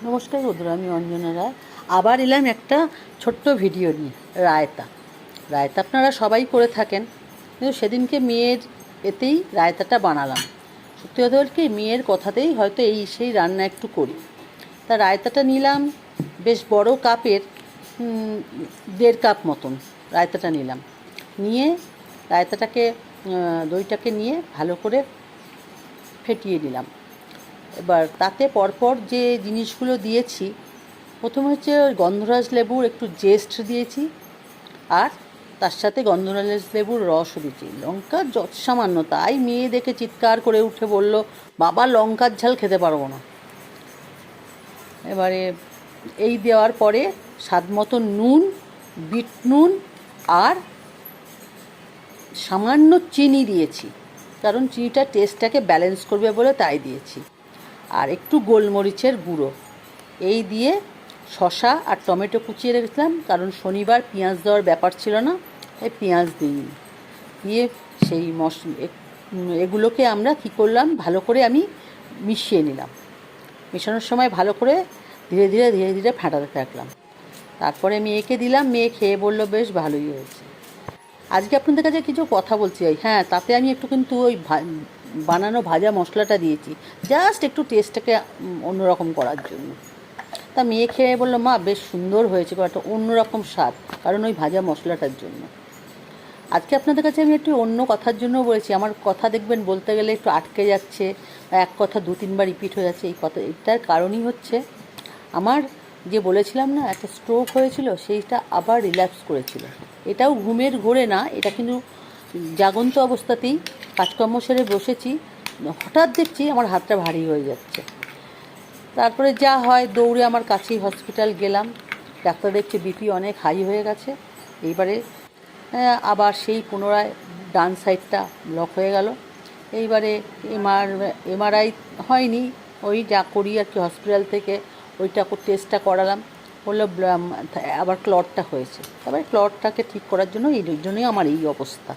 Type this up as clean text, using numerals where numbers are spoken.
নমস্কার বন্ধুরা, আমি অঞ্জনা রায় আবার এলাম একটা ছোট্ট ভিডিও নিয়ে। রায়তা রায়তা আপনারা সবাই করে থাকেন, কিন্তু সেদিনকে মেয়ের এতেই রায়তাটা বানালাম। সত্যি কথা বলতে মেয়ের কথাতেই হয়তো সেই রান্না একটু করি। তা রায়তাটা নিলাম বেশ বড় কাপের 1.5 কাপ মতন রায়তাটা নিলাম। নিয়ে রায়তাটাকে দইটাকে নিয়ে ভালো করে ফেটিয়ে নিলাম। এবার তাতে পরপর যে জিনিসগুলো দিয়েছি, প্রথমে হচ্ছে ওই গন্ধরাজ লেবুর একটু জেস্ট দিয়েছি, আর তার সাথে গন্ধরাজ লেবুর রসও দিয়েছি। লঙ্কার যত সামান্য, তাই মেয়ে দেখে চিৎকার করে উঠে বলল, বাবা লঙ্কার ঝাল খেতে পারবো না। এবারে এই দেওয়ার পরে স্বাদ মতো নুন, বিট নুন আর সামান্য চিনি দিয়েছি, কারণ চিনিটা টেস্টটাকে ব্যালেন্স করবে বলে তাই দিয়েছি। আর একটু গোলমরিচের গুঁড়ো এই দিয়ে শসা আর টমেটো কুচিয়ে রেখেছিলাম, কারণ শনিবার পেঁয়াজ দেওয়ার ব্যাপার ছিল না, তাই পেঁয়াজ দিইনি। দিয়ে সেই এগুলোকে আমরা কী করলাম, ভালো করে আমি মিশিয়ে নিলাম। মেশানোর সময় ভালো করে ধীরে ধীরে ধীরে ধীরে ফাটাতে থাকলাম। তারপরে মেয়েকে দিলাম, মেয়ে খেয়ে বললো বেশ ভালোই হয়েছে। আজকে আপনাদের কাছে কিছু কথা বলছি। হ্যাঁ, তাতে আমি একটু কিন্তু ওই বানানো ভাজা মশলাটা দিয়েছি, জাস্ট একটু টেস্টটাকে অন্যরকম করার জন্য। তা মেয়ে খেয়ে বললো, মা বেশ সুন্দর হয়েছে, একটা অন্যরকম স্বাদ, কারণ ওই ভাজা মশলাটার জন্য। আজকে আপনাদের কাছে আমি একটু অন্য কথার জন্য বলেছি। আমার কথা দেখবেন বলতে গেলে একটু আটকে যাচ্ছে, এক কথা 2-3 বার রিপিট হয়ে যাচ্ছে। এটার কারণই হচ্ছে, আমার যে বলেছিলাম না একটা স্ট্রোক হয়েছিল, সেইটা আবার রিল্যাপস করেছিল। এটাও ঘুমের ঘোরে না, এটা কিন্তু জাগন্ত অবস্থাতেই কাজকর্ম সেরে বসেছি, হঠাৎ দেখছি আমার হাতটা ভারী হয়ে যাচ্ছে। তারপরে যা হয়, দৌড়ে আমার কাছেই হসপিটাল গেলাম। ডাক্তার দেখছে বিপি অনেক হাই হয়ে গেছে। এইবারে আবার সেই পুনরায় ডান সাইডটা ব্লক হয়ে গেল। এইবারে এমআরআই হয়নি, ওই যা করি আর কি হসপিটাল থেকে, ওইটা টেস্টটা করালাম। বললো আবার ক্লটটা হয়েছে। তারপরে ক্লটটাকে ঠিক করার জন্য, এই জন্যই আমার এই অবস্থা।